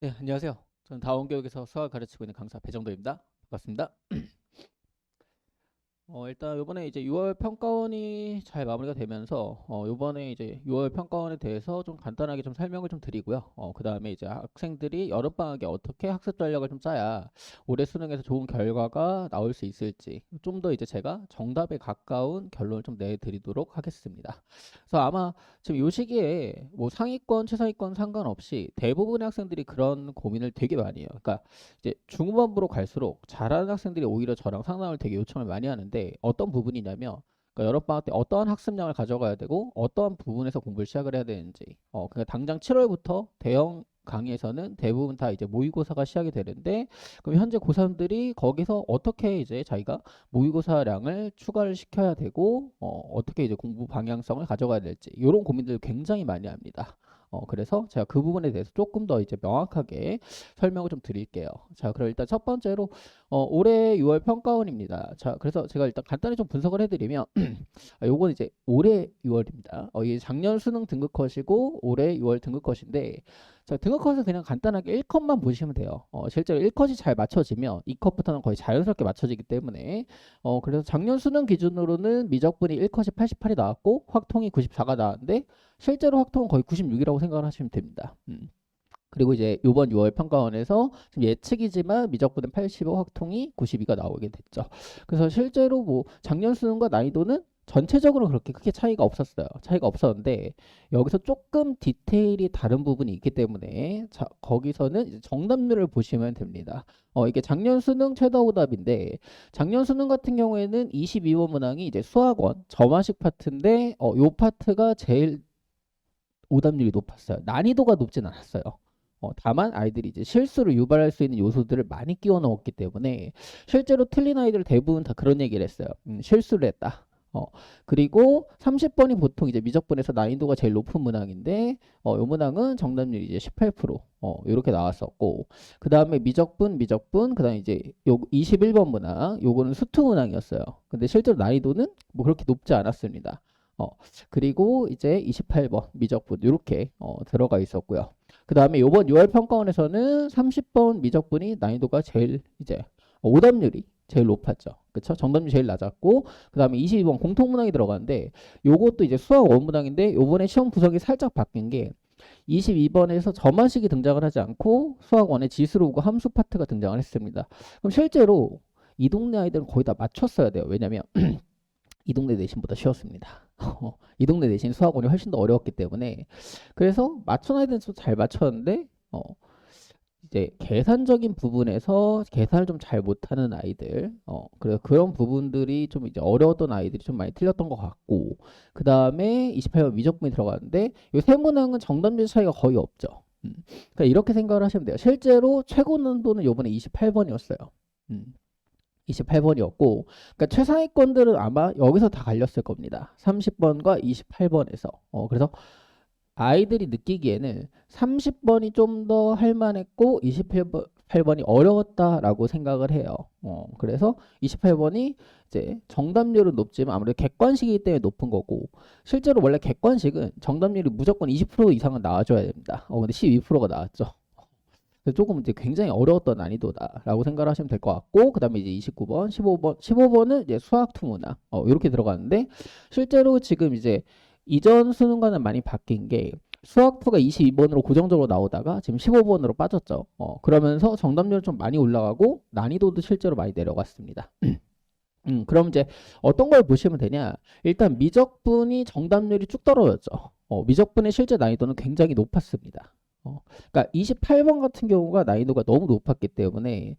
네, 안녕하세요. 저는 다원교육에서 수학을 가르치고 있는 강사 배정도입니다. 반갑습니다. 일단 요번에 이제 6월 평가원이 잘 마무리가 되면서 요번에 이제 6월 평가원에 대해서 좀 간단하게 좀 설명을 좀 드리고요. 그다음에 이제 학생들이 여름방학에 어떻게 학습 전략을 좀 짜야 올해 수능에서 좋은 결과가 나올 수 있을지 좀 더 이제 제가 정답에 가까운 결론을 좀 내드리도록 하겠습니다. 그래서 아마 지금 요 시기에 뭐 상위권, 최상위권 상관없이 대부분의 학생들이 그런 고민을 되게 많이 해요. 그러니까 이제 중후반부로 갈수록 잘하는 학생들이 오히려 저랑 상담을 되게 요청을 많이 하는데 어떤 부분이냐면 그러니까 여름방학 때 어떠한 학습량을 가져가야 되고 어떠한 부분에서 공부를 시작을 해야 되는지 그러니까 당장 7월부터 대형 강의에서는 대부분 다 이제 모의고사가 시작이 되는데 그럼 현재 고3들이 거기서 어떻게 이제 자기가 모의고사량을 추가를 시켜야 되고 어떻게 이제 공부 방향성을 가져가야 될지 이런 고민들을 굉장히 많이 합니다. 그래서 제가 그 부분에 대해서 조금 더 이제 명확하게 설명을 좀 드릴게요. 자, 그럼 일단 첫 번째로 올해 6월 평가원입니다. 자, 그래서 제가 일단 간단히 좀 분석을 해드리면 요건 이제 올해 6월입니다. 이게 작년 수능 등급 컷이고 올해 6월 등급 컷인데 자, 등급 컷은 그냥 간단하게 1컷만 보시면 돼요. 실제로 1컷이 잘 맞춰지면 2컷부터는 거의 자연스럽게 맞춰지기 때문에 그래서 작년 수능 기준으로는 미적분이 1컷이 88이 나왔고 확통이 94가 나왔는데 실제로 확통은 거의 96이라고 생각을 하시면 됩니다. 그리고 이제 이번 6월 평가원에서 좀 예측이지만 미적분은 85, 확통이 92가 나오게 됐죠. 그래서 실제로 뭐 작년 수능과 난이도는 전체적으로 그렇게 크게 차이가 없었어요. 차이가 없었는데 여기서 조금 디테일이 다른 부분이 있기 때문에 자, 거기서는 이제 정답률을 보시면 됩니다. 이게 작년 수능 최다 오답인데 작년 수능 같은 경우에는 22번 문항이 이제 수학원 점화식 파트인데 요 파트가 제일 오답률이 높았어요. 난이도가 높진 않았어요. 다만 아이들이 이제 실수를 유발할 수 있는 요소들을 많이 끼워 넣었기 때문에 실제로 틀린 아이들 대부분 다 그런 얘기를 했어요. 실수를 했다. 그리고 30번이 보통 이제 미적분에서 난이도가 제일 높은 문항인데, 요 문항은 정답률이 이제 18%, 요렇게 나왔었고, 그 다음에 미적분, 그 다음에 이제 요 21번 문항, 요거는 수투 문항이었어요. 근데 실제로 난이도는 뭐 그렇게 높지 않았습니다. 그리고 이제 28번 미적분, 요렇게, 들어가 있었고요. 그 다음에 요번 6월 평가원에서는 30번 미적분이 난이도가 제일 이제 오답률이 제일 높았죠. 그쵸? 정답률이 제일 낮았고, 그 다음에 22번 공통문항이 들어가는데, 요것도 이제 수학 원문항인데, 요번에 시험 구성이 살짝 바뀐 게, 22번에서 점화식이 등장을 하지 않고, 수학 원의 지수로고 함수 파트가 등장을 했습니다. 그럼 실제로 이 동네 아이들은 거의 다 맞췄어야 돼요. 왜냐면, 이 동네 내신보다 쉬웠습니다. 이 동네 내신 수학원이 훨씬 더 어려웠기 때문에 그래서 맞춘 아이들은 좀 잘 맞췄는데 이제 계산적인 부분에서 계산을 좀 잘 못하는 아이들 그래서 그런 부분들이 좀 이제 어려웠던 아이들이 좀 많이 틀렸던 것 같고 그 다음에 28번 미적분이 들어가는데 이 세 문항은 정답률 차이가 거의 없죠. 그러니까 이렇게 생각을 하시면 돼요. 실제로 최고 난도는 요번에 28번이었어요. 28번이었고, 그러니까 최상위권들은 아마 여기서 다 갈렸을 겁니다. 30번과 28번에서. 그래서 아이들이 느끼기에는 30번이 좀 더 할만했고, 28번이 어려웠다라고 생각을 해요. 그래서 28번이 이제 정답률은 높지만 아무래도 객관식이기 때문에 높은 거고, 실제로 원래 객관식은 정답률이 무조건 20% 이상은 나와줘야 됩니다. 근데 12%가 나왔죠. 조금 이제 굉장히 어려웠던 난이도다라고 생각을 하시면 될 것 같고 그 다음에 이제 29번, 15번은 이제 수학 투문항 이렇게 들어가는데 실제로 지금 이제 이전 수능과는 많이 바뀐 게 수학투가 22번으로 고정적으로 나오다가 지금 15번으로 빠졌죠. 그러면서 정답률 좀 많이 올라가고 난이도도 실제로 많이 내려갔습니다. 그럼 이제 어떤 걸 보시면 되냐? 일단 미적분이 정답률이 쭉 떨어졌죠. 미적분의 실제 난이도는 굉장히 높았습니다. 그러니까 28번 같은 경우가 난이도가 너무 높았기 때문에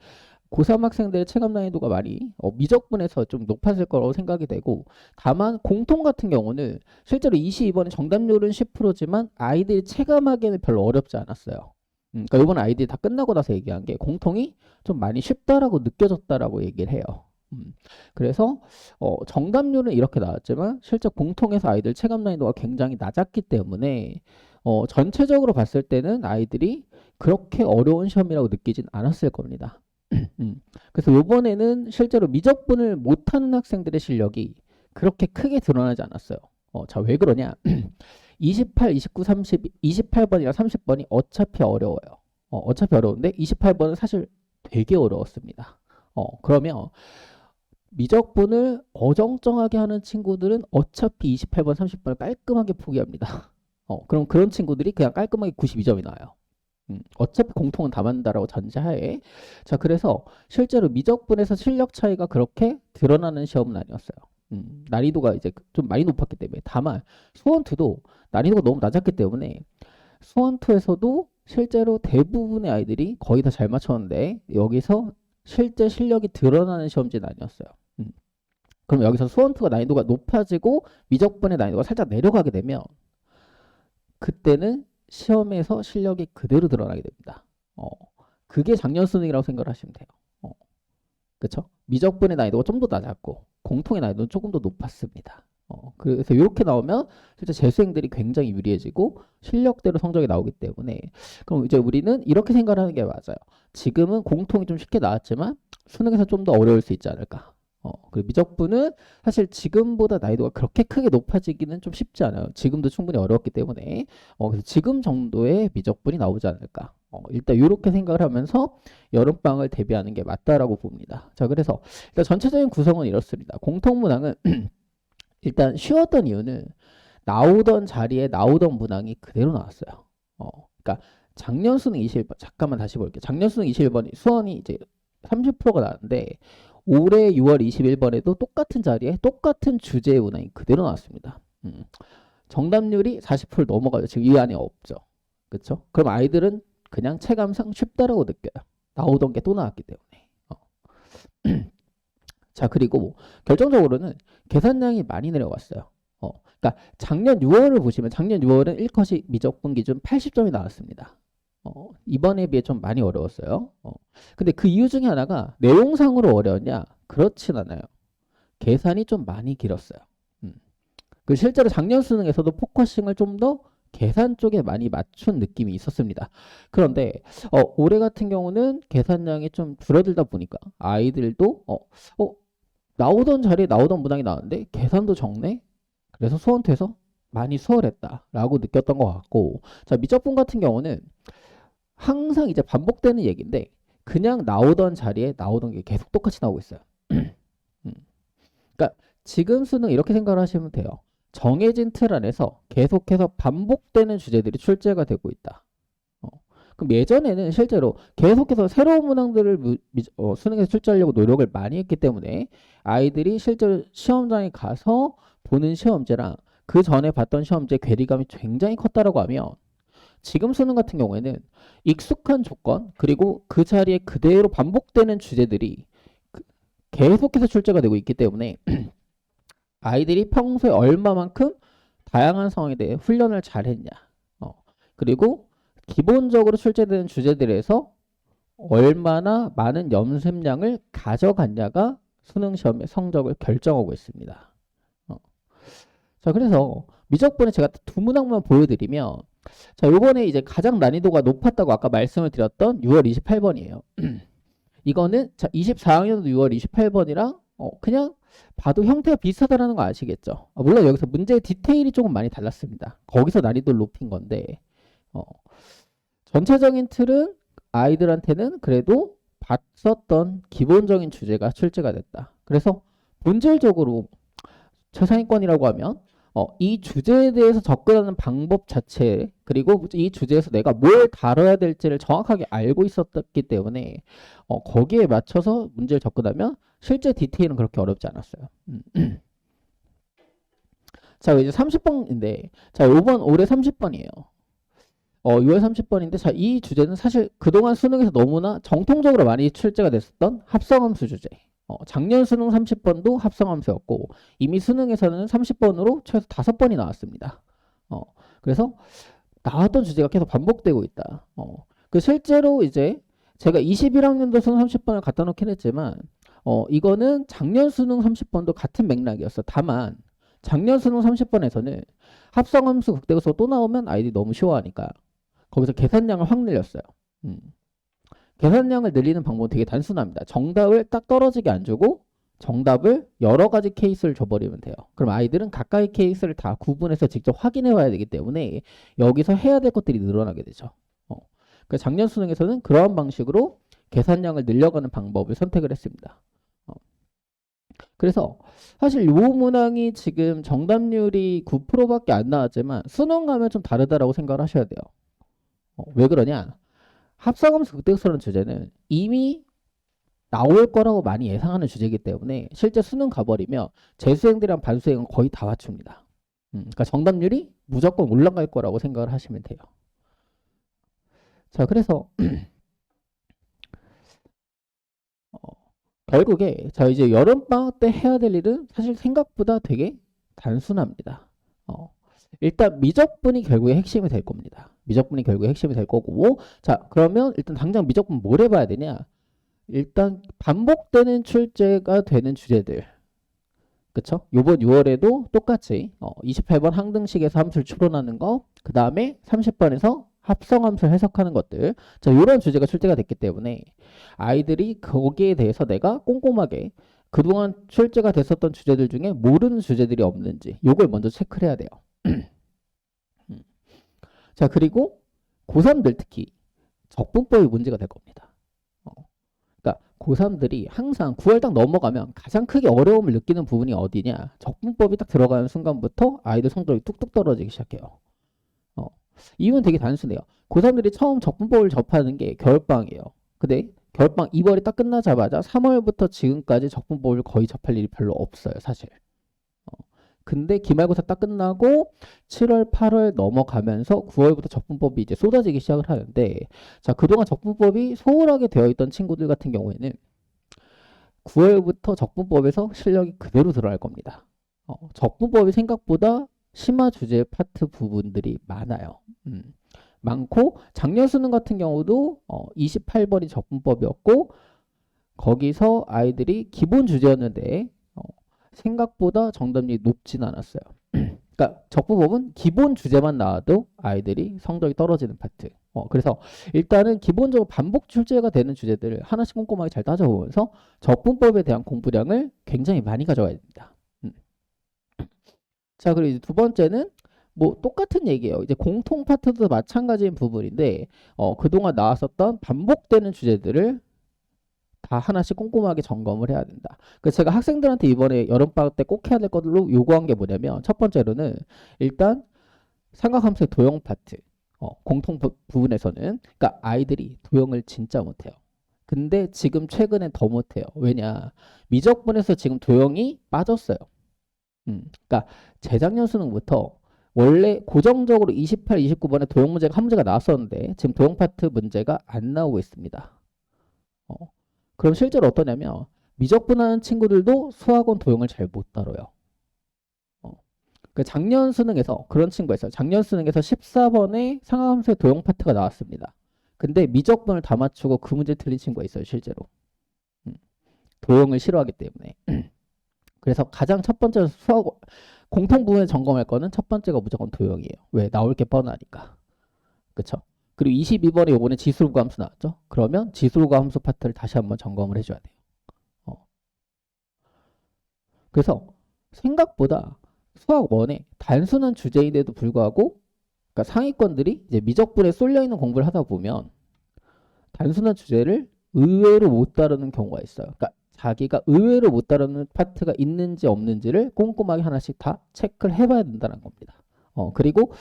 고3 학생들의 체감 난이도가 많이 미적분에서 좀 높았을 거라고 생각이 되고 다만 공통 같은 경우는 실제로 22번의 정답률은 10%지만 아이들이 체감하기에는 별로 어렵지 않았어요. 그러니까 이번 아이들이 다 끝나고 나서 얘기한 게 공통이 좀 많이 쉽다라고 느껴졌다라고 얘기를 해요. 그래서 정답률은 이렇게 나왔지만 실제 공통에서 아이들 체감 난이도가 굉장히 낮았기 때문에 전체적으로 봤을 때는 아이들이 그렇게 어려운 시험이라고 느끼진 않았을 겁니다. 그래서 이번에는 실제로 미적분을 못하는 학생들의 실력이 그렇게 크게 드러나지 않았어요. 자, 왜 그러냐? 28, 29, 30, 28번이랑 30번이 어차피 어려워요. 어차피 어려운데 28번은 사실 되게 어려웠습니다. 그러면 미적분을 어정쩡하게 하는 친구들은 어차피 28번, 30번을 깔끔하게 포기합니다. 그럼 그런 친구들이 그냥 깔끔하게 92점이 나와요. 어차피 공통은 다 맞는다라고 전제하에. 자, 그래서 실제로 미적분에서 실력 차이가 그렇게 드러나는 시험은 아니었어요. 난이도가 이제 좀 많이 높았기 때문에. 다만 수원2도 난이도가 너무 낮았기 때문에 수원2에서도 실제로 대부분의 아이들이 거의 다 잘 맞췄는데 여기서 실제 실력이 드러나는 시험지는 아니었어요. 그럼 여기서 수원2가 난이도가 높아지고 미적분의 난이도가 살짝 내려가게 되면 그때는 시험에서 실력이 그대로 드러나게 됩니다. 그게 작년 수능이라고 생각을 하시면 돼요. 그쵸? 미적분의 난이도가 좀 더 낮았고 공통의 난이도는 조금 더 높았습니다. 그래서 이렇게 나오면 실제 재수생들이 굉장히 유리해지고 실력대로 성적이 나오기 때문에 그럼 이제 우리는 이렇게 생각을 하는 게 맞아요. 지금은 공통이 좀 쉽게 나왔지만 수능에서 좀 더 어려울 수 있지 않을까. 그리고 미적분은 사실 지금보다 난이도가 그렇게 크게 높아지기는 좀 쉽지 않아요. 지금도 충분히 어려웠기 때문에 그래서 지금 정도의 미적분이 나오지 않을까. 일단 이렇게 생각을 하면서 여름방을 대비하는 게 맞다라고 봅니다. 자, 그래서 일단 전체적인 구성은 이렇습니다. 공통문항은 일단 쉬웠던 이유는 나오던 자리에 나오던 문항이 그대로 나왔어요. 그러니까 작년 수능 21번 잠깐만 다시 볼게요. 작년 수능 21번이 수원이 이제 30%가 나왔는데 올해 6월 21번에도 똑같은 자리에 똑같은 주제의 문항이 그대로 나왔습니다. 정답률이 40%를 넘어가요. 지금 이 안에 없죠. 그렇죠? 그럼 아이들은 그냥 체감상 쉽다라고 느껴요. 나오던 게 또 나왔기 때문에. 자, 그리고 결정적으로는 계산량이 많이 내려갔어요. 그러니까 작년 6월을 보시면 작년 6월은 1컷이 미적분 기준 80점이 나왔습니다. 이번에 비해 좀 많이 어려웠어요. 근데 그 이유 중에 하나가 내용상으로 어려웠냐? 그렇진 않아요. 계산이 좀 많이 길었어요. 그 실제로 작년 수능에서도 포커싱을 좀 더 계산 쪽에 많이 맞춘 느낌이 있었습니다. 그런데 올해 같은 경우는 계산량이 좀 줄어들다 보니까 아이들도 나오던 자리에 나오던 문항이 나왔는데 계산도 적네? 그래서 수원투에서 많이 수월했다라고 느꼈던 것 같고, 자, 미적분 같은 경우는 항상 이제 반복되는 얘기인데 그냥 나오던 자리에 나오던 게 계속 똑같이 나오고 있어요. 그러니까 지금 수능 이렇게 생각을 하시면 돼요. 정해진 틀 안에서 계속해서 반복되는 주제들이 출제가 되고 있다. 그럼 예전에는 실제로 계속해서 새로운 문항들을 수능에서 출제하려고 노력을 많이 했기 때문에 아이들이 실제로 시험장에 가서 보는 시험제랑 그 전에 봤던 시험제 괴리감이 굉장히 컸다라고 하면 지금 수능 같은 경우에는 익숙한 조건 그리고 그 자리에 그대로 반복되는 주제들이 계속해서 출제가 되고 있기 때문에 아이들이 평소에 얼마만큼 다양한 상황에 대해 훈련을 잘 했냐, 그리고 기본적으로 출제되는 주제들에서 얼마나 많은 연습량을 가져갔냐가 수능 시험의 성적을 결정하고 있습니다. 자, 그래서 미적분에 제가 두 문항만 보여드리면, 자, 요번에 이제 가장 난이도가 높았다고 아까 말씀을 드렸던 6월 28번이에요. 이거는 자, 24학년도 6월 28번이랑 그냥 봐도 형태가 비슷하다는 거 아시겠죠? 물론 여기서 문제의 디테일이 조금 많이 달랐습니다. 거기서 난이도를 높인 건데 전체적인 틀은 아이들한테는 그래도 봤었던 기본적인 주제가 출제가 됐다. 그래서 본질적으로 최상위권이라고 하면 이 주제에 대해서 접근하는 방법 자체 그리고 이 주제에서 내가 뭘 다뤄야 될지를 정확하게 알고 있었기 때문에 거기에 맞춰서 문제를 접근하면 실제 디테일은 그렇게 어렵지 않았어요. 자, 이제 30번인데 자, 요번 올해 30번이에요. 6월 30번인데 자, 이 주제는 사실 그동안 수능에서 너무나 정통적으로 많이 출제가 됐었던 합성함수 주제. 작년 수능 30번도 합성함수였고 이미 수능에서는 30번으로 최소 5번이 나왔습니다. 그래서 나왔던 주제가 계속 반복되고 있다. 그 실제로 이제 제가 21학년도 수능 30번을 갖다 놓긴 했지만 이거는 작년 수능 30번도 같은 맥락이었어. 다만 작년 수능 30번에서는 합성함수 극대에서 또 나오면 아이들이 너무 쉬워하니까 거기서 계산량을 확 늘렸어요. 계산량을 늘리는 방법은 되게 단순합니다. 정답을 딱 떨어지게 안 주고 정답을 여러 가지 케이스를 줘버리면 돼요. 그럼 아이들은 가까이 케이스를 다 구분해서 직접 확인해 와야 되기 때문에 여기서 해야 될 것들이 늘어나게 되죠. 그 작년 수능에서는 그러한 방식으로 계산량을 늘려가는 방법을 선택을 했습니다. 그래서 사실 요 문항이 지금 정답률이 9%밖에 안 나왔지만 수능 가면 좀 다르다라고 생각을 하셔야 돼요. 왜 그러냐? 합성함수 극대수라는 주제는 이미 나올 거라고 많이 예상하는 주제이기 때문에 실제 수능 가버리면 재수행들이랑 반수행은 거의 다 맞춥니다. 그러니까 정답률이 무조건 올라갈 거라고 생각을 하시면 돼요. 자, 그래서 결국에 자 이제 여름방학 때 해야 될 일은 사실 생각보다 되게 단순합니다. 일단 미적분이 결국에 핵심이 될 겁니다. 미적분이 결국에 핵심이 될 거고 자 그러면 일단 당장 미적분 뭘 해봐야 되냐 일단 반복되는 출제가 되는 주제들 그쵸? 요번 6월에도 똑같이 28번 항등식에서 함수를 추론하는 거 그 다음에 30번에서 합성함수를 해석하는 것들 자 이런 주제가 출제가 됐기 때문에 아이들이 거기에 대해서 내가 꼼꼼하게 그동안 출제가 됐었던 주제들 중에 모르는 주제들이 없는지 요걸 먼저 체크를 해야 돼요. 자 그리고 고3들 특히 적분법이 문제가 될 겁니다. 그러니까 고3들이 항상 9월 딱 넘어가면 가장 크게 어려움을 느끼는 부분이 어디냐 적분법이 딱 들어가는 순간부터 아이들 성적이 뚝뚝 떨어지기 시작해요. 이유는 되게 단순해요. 고3들이 처음 적분법을 접하는 게 겨울방학이에요. 근데 겨울방학 2월이 딱 끝나자마자 3월부터 지금까지 적분법을 거의 접할 일이 별로 없어요 사실. 근데 기말고사 딱 끝나고 7월, 8월 넘어가면서 9월부터 적분법이 이제 쏟아지기 시작을 하는데 자 그동안 적분법이 소홀하게 되어 있던 친구들 같은 경우에는 9월부터 적분법에서 실력이 그대로 들어갈 겁니다. 적분법이 생각보다 심화 주제 파트 부분들이 많아요. 많고 작년 수능 같은 경우도 28번이 적분법이었고 거기서 아이들이 기본 주제였는데 생각보다 정답률이 높진 않았어요. 그러니까 적분법은 기본 주제만 나와도 아이들이 성적이 떨어지는 파트. 그래서 일단은 기본적으로 반복 출제가 되는 주제들을 하나씩 꼼꼼하게 잘 따져보면서 적분법에 대한 공부량을 굉장히 많이 가져와야 됩니다. 자, 그리고 이제 두 번째는 뭐 똑같은 얘기예요. 이제 공통 파트도 마찬가지인 부분인데 그동안 나왔었던 반복되는 주제들을 다 하나씩 꼼꼼하게 점검을 해야 된다. 그래서 제가 학생들한테 이번에 여름방학 때 꼭 해야 될 것들로 요구한 게 뭐냐면 첫 번째로는 일단 삼각함수의 도형 파트 공통 부분에서는 그러니까 아이들이 도형을 진짜 못해요. 근데 지금 최근에 더 못해요. 왜냐 미적분에서 지금 도형이 빠졌어요. 그러니까 재작년 수능부터 원래 고정적으로 28, 29번에 도형 문제가 한 문제가 나왔었는데 지금 도형 파트 문제가 안 나오고 있습니다. 그럼 실제로 어떠냐면 미적분하는 친구들도 수학원 도형을 잘 못 다뤄요. 그 작년 수능에서 그런 친구가 있어요. 작년 수능에서 14번에 상하함수의 도형 파트가 나왔습니다. 근데 미적분을 다 맞추고 그 문제 틀린 친구가 있어요. 실제로. 도형을 싫어하기 때문에. 그래서 가장 첫 번째 수학 공통 부분에 점검할 거는 첫 번째가 무조건 도형이에요. 왜? 나올 게 뻔하니까. 그쵸? 그리고 22번에 요번에 지수로가 함수 나왔죠? 그러면 지수로가 함수 파트를 다시 한번 점검을 해줘야 돼요. 그래서 생각보다 수학 1에 단순한 주제인데도 불구하고 그러니까 상위권들이 이제 미적분에 쏠려있는 공부를 하다 보면 단순한 주제를 의외로 못 다루는 경우가 있어요. 그러니까 자기가 의외로 못 다루는 파트가 있는지 없는지를 꼼꼼하게 하나씩 다 체크를 해봐야 된다는 겁니다. 그리고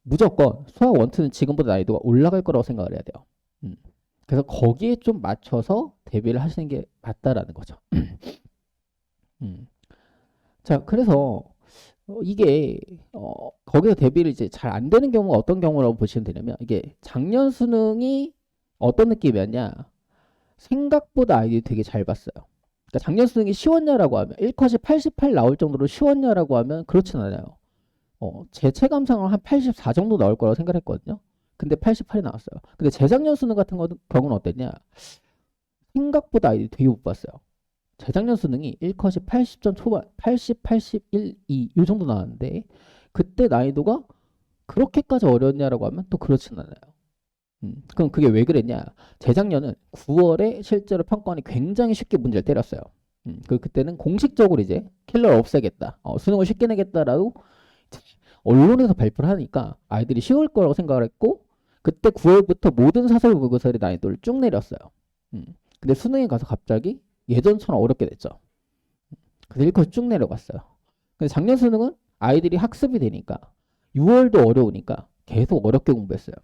무조건 수학 1, 2는 지금보다 난이도가 올라갈 거라고 생각을 해야 돼요. 그래서 거기에 좀 맞춰서 대비를 하시는 게 맞다라는 거죠. 자, 그래서 이게 거기서 대비를 이제 잘 안 되는 경우가 어떤 경우라고 보시면 되냐면 이게 작년 수능이 어떤 느낌이었냐 생각보다 아이들이 되게 잘 봤어요. 그러니까 작년 수능이 쉬웠냐라고 하면 1컷이 88 나올 정도로 쉬웠냐라고 하면 그렇진 않아요. 제 체감상으로 한 84 정도 나올 거라고 생각했거든요. 근데 88이 나왔어요. 근데 재작년 수능 같은 경우는 어땠냐 생각보다 아이들이 되게 못 봤어요. 재작년 수능이 1컷이 80점 초반, 80, 81, 2 이 정도 나왔는데 그때 난이도가 그렇게까지 어려웠냐라고 하면 또 그렇진 않아요. 그럼 그게 왜 그랬냐? 재작년은 9월에 실제로 평가원이 굉장히 쉽게 문제를 때렸어요. 그때는 공식적으로 이제 킬러를 없애겠다, 수능을 쉽게 내겠다라고 언론에서 발표를 하니까 아이들이 쉬울 거라고 생각을 했고 그때 9월부터 모든 사설 국어설의 난이도를 쭉 내렸어요. 근데 수능에 가서 갑자기 예전처럼 어렵게 됐죠. 그래서 1컷 쭉 내려갔어요. 근데 작년 수능은 아이들이 학습이 되니까 6월도 어려우니까 계속 어렵게 공부했어요.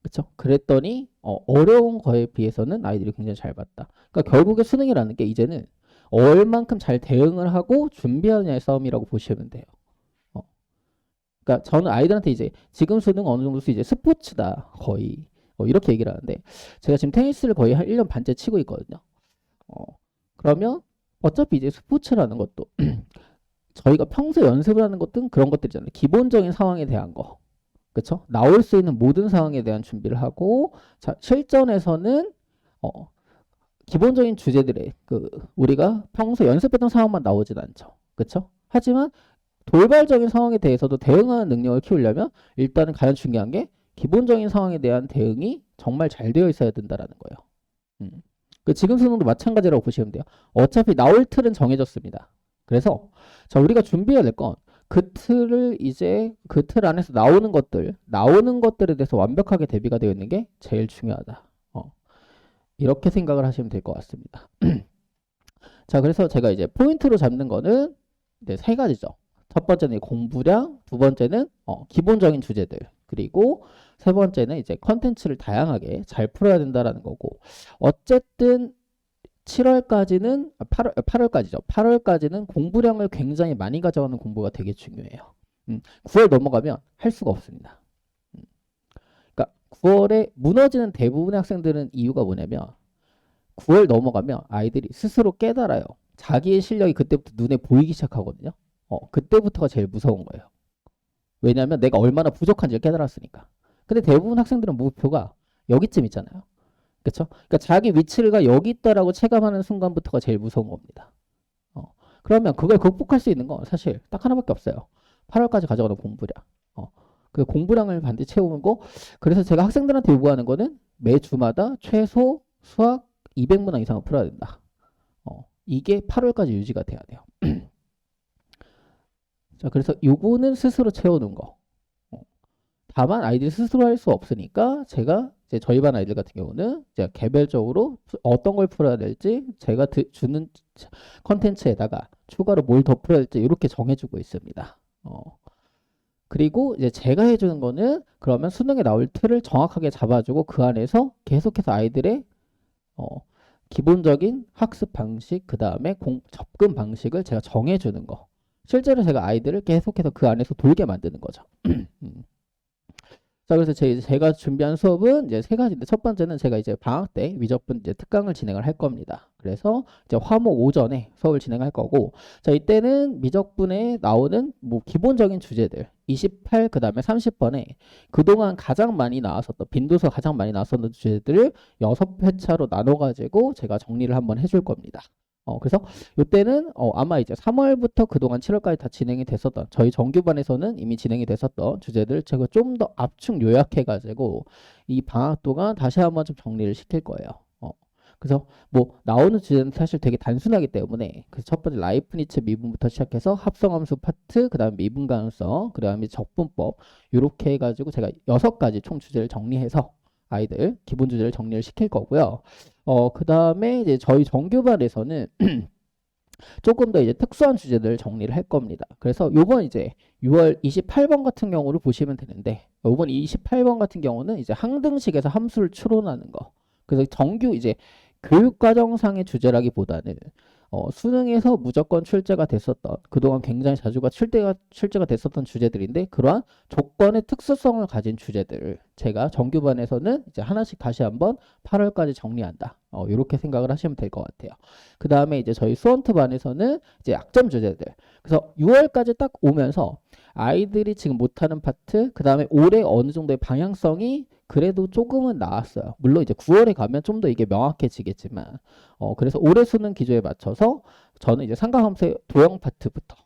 그쵸? 그랬더니 어려운 거에 비해서는 아이들이 굉장히 잘 봤다. 그러니까 결국에 수능이라는 게 이제는 얼만큼 잘 대응을 하고 준비하느냐의 싸움이라고 보시면 돼요. 어. 그러니까 저는 아이들한테 이제 지금 수능 어느 정도 이제 스포츠다 거의 이렇게 얘기를 하는데 제가 지금 테니스를 거의 한 1년 반째 치고 있거든요. 그러면 어차피 이제 스포츠라는 것도 저희가 평소에 연습을 하는 것들은 그런 것들이잖아요. 기본적인 상황에 대한 거. 그쵸? 나올 수 있는 모든 상황에 대한 준비를 하고, 자, 실전에서는, 기본적인 주제들의, 우리가 평소 연습했던 상황만 나오진 않죠. 그쵸? 하지만, 돌발적인 상황에 대해서도 대응하는 능력을 키우려면, 일단은 가장 중요한 게, 기본적인 상황에 대한 대응이 정말 잘 되어 있어야 된다라는 거예요. 지금 수능도 마찬가지라고 보시면 돼요. 어차피 나올 틀은 정해졌습니다. 그래서, 자, 우리가 준비해야 될 건, 그 틀을 이제 그 틀 안에서 나오는 것들에 대해서 완벽하게 대비가 되어 있는 게 제일 중요하다. 이렇게 생각을 하시면 될 것 같습니다. 자, 그래서 제가 이제 포인트로 잡는 거는 이제 세 가지죠. 첫 번째는 공부량, 두 번째는 기본적인 주제들, 그리고 세 번째는 이제 컨텐츠를 다양하게 잘 풀어야 된다라는 거고, 어쨌든 7월까지는 8월까지죠. 8월까지는 공부량을 굉장히 많이 가져가는 공부가 되게 중요해요. 9월 넘어가면 할 수가 없습니다. 그러니까 9월에 무너지는 대부분의 학생들은 이유가 뭐냐면 9월 넘어가면 아이들이 스스로 깨달아요. 자기의 실력이 그때부터 눈에 보이기 시작하거든요. 그때부터가 제일 무서운 거예요. 왜냐하면 내가 얼마나 부족한지를 깨달았으니까. 근데 대부분 학생들은 목표가 여기쯤 있잖아요. 그렇죠? 그러니까 자기 위치가 여기 있다라고 체감하는 순간부터가 제일 무서운 겁니다. 그러면 그걸 극복할 수 있는 건 사실 딱 하나밖에 없어요. 8월까지 가져가는 공부량. 그 공부량을 반드시 채우는 거. 그래서 제가 학생들한테 요구하는 거는 매 주마다 최소 수학 200문항 이상을 풀어야 된다. 이게 8월까지 유지가 돼야 돼요. 자, 그래서 요거는 스스로 채우는 거. 다만 아이들이 스스로 할 수 없으니까 제가 이제 저희 반 아이들 같은 경우는 제가 개별적으로 어떤 걸 풀어야 될지 제가 주는 컨텐츠에다가 추가로 뭘 더 풀어야 될지 이렇게 정해주고 있습니다. 그리고 이제 제가 해주는 거는 그러면 수능에 나올 틀을 정확하게 잡아주고 그 안에서 계속해서 아이들의 기본적인 학습 방식, 그 다음에 접근 방식을 제가 정해주는 거. 실제로 제가 아이들을 계속해서 그 안에서 돌게 만드는 거죠. 자, 그래서 제가 준비한 수업은 이제 세 가지인데, 첫 번째는 제가 이제 방학 때 미적분 이제 특강을 진행을 할 겁니다. 그래서 이제 화목 오전에 수업을 진행할 거고, 자, 이때는 미적분에 나오는 뭐 기본적인 주제들, 28, 그 다음에 30번에 그동안 가장 많이 나왔었던, 빈도수 가장 많이 나왔었던 주제들을 6회차로 나눠가지고 제가 정리를 한번 해줄 겁니다. 그래서 이때는 아마 이제 3월부터 그동안 7월까지 다 진행이 됐었던 저희 정규반에서는 이미 진행이 됐었던 주제들 제가 좀 더 압축 요약해가지고 이 방학 동안 다시 한번 좀 정리를 시킬 거예요. 그래서 뭐 나오는 주제는 사실 되게 단순하기 때문에 그래서 첫 번째 라이프니츠 미분부터 시작해서 합성함수 파트, 그 다음에 미분 가능성, 그 다음에 적분법 이렇게 해가지고 제가 6가지 총 주제를 정리해서 아이들 기본 주제를 정리를 시킬 거고요. 그 다음에 이제 저희 정규반에서는 조금 더 이제 특수한 주제들을 정리를 할 겁니다. 그래서 요번 이제 6월 28번 같은 경우를 보시면 되는데, 요번 28번 같은 경우는 이제 항등식에서 함수를 추론하는 거. 그래서 정규 이제 교육과정상의 주제라기보다는 수능에서 무조건 출제가 됐었던, 그동안 굉장히 자주가 출제가 됐었던 주제들인데, 그러한 조건의 특수성을 가진 주제들을 제가 정규반에서는 이제 하나씩 다시 한번 8월까지 정리한다. 이렇게 생각을 하시면 될 것 같아요. 그 다음에 이제 저희 수원트 반에서는 이제 약점 주제들. 그래서 6월까지 딱 오면서 아이들이 지금 못하는 파트, 그 다음에 올해 어느 정도의 방향성이 그래도 조금은 나았어요. 물론 이제 9월에 가면 좀 더 이게 명확해지겠지만, 그래서 올해 수능 기조에 맞춰서 저는 이제 삼각함수의 도형 파트부터,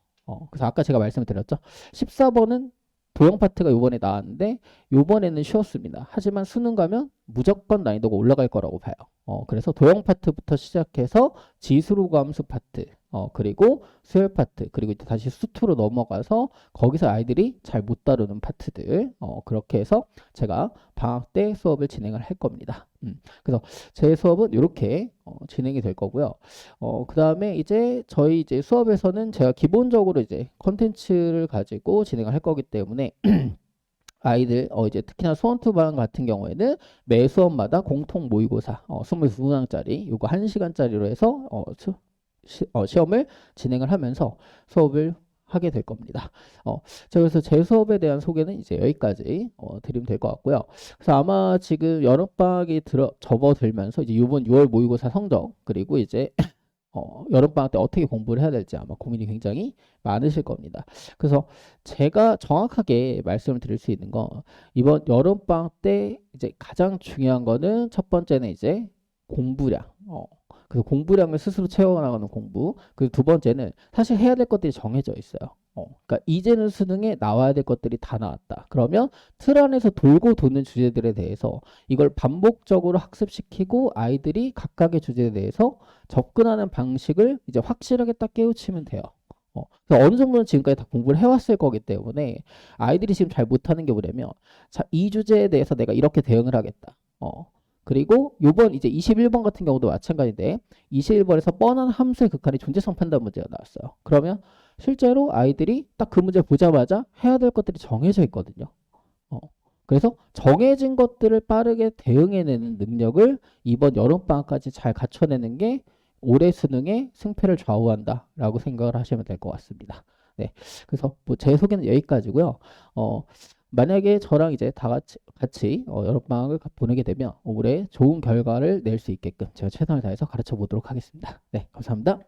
그래서 아까 제가 말씀을 드렸죠. 14번은 도형 파트가 요번에 나왔는데, 요번에는 쉬웠습니다. 하지만 수능 가면 무조건 난이도가 올라갈 거라고 봐요. 그래서 도형 파트부터 시작해서 지수로 함수 파트, 그리고 수열 파트, 그리고 이제 다시 수투로 넘어가서 거기서 아이들이 잘 못 다루는 파트들, 그렇게 해서 제가 방학 때 수업을 진행을 할 겁니다. 그래서 제 수업은 이렇게 진행이 될 거고요. 그 다음에 이제 저희 이제 수업에서는 제가 기본적으로 이제 컨텐츠를 가지고 진행을 할 거기 때문에 아이들 이제 특히나 수원투반 같은 경우에는 매 수업마다 공통 모의고사 22문항짜리 요거 1시간짜리로 해서 시험을 진행을 하면서 수업을 하게 될 겁니다. 자, 그래서 제 수업에 대한 소개는 이제 여기까지 드리면 될 것 같고요. 그래서 아마 지금 여름방학이 접어들면서 이제 이번 6월 모의고사 성적 그리고 이제 여름방학 때 어떻게 공부를 해야 될지 아마 고민이 굉장히 많으실 겁니다. 그래서 제가 정확하게 말씀을 드릴 수 있는 건 이번 여름방학 때 이제 가장 중요한 거는 첫 번째는 이제 공부량. 그래서 공부량을 스스로 채워나가는 공부. 그리고 두 번째는 사실 해야 될 것들이 정해져 있어요. 그러니까 이제는 수능에 나와야 될 것들이 다 나왔다. 그러면 틀 안에서 돌고 도는 주제들에 대해서 이걸 반복적으로 학습시키고 아이들이 각각의 주제에 대해서 접근하는 방식을 이제 확실하게 딱 깨우치면 돼요. 그래서 어느 정도는 지금까지 다 공부를 해왔을 거기 때문에 아이들이 지금 잘 못하는 게 뭐냐면 자, 이 주제에 대해서 내가 이렇게 대응을 하겠다. 그리고 요번 이제 21번 같은 경우도 마찬가지인데 21번에서 뻔한 함수의 극한의 존재성 판단 문제가 나왔어요. 그러면 실제로 아이들이 딱 그 문제 보자마자 해야 될 것들이 정해져 있거든요. 그래서 정해진 것들을 빠르게 대응해내는 능력을 이번 여름방학까지 잘 갖춰내는 게 올해 수능의 승패를 좌우한다라고 생각을 하시면 될 것 같습니다. 네, 그래서 뭐 제 소개는 여기까지고요. 만약에 저랑 이제 다 같이 여름방학을 보내게 되면 올해 좋은 결과를 낼 수 있게끔 제가 최선을 다해서 가르쳐 보도록 하겠습니다. 네, 감사합니다.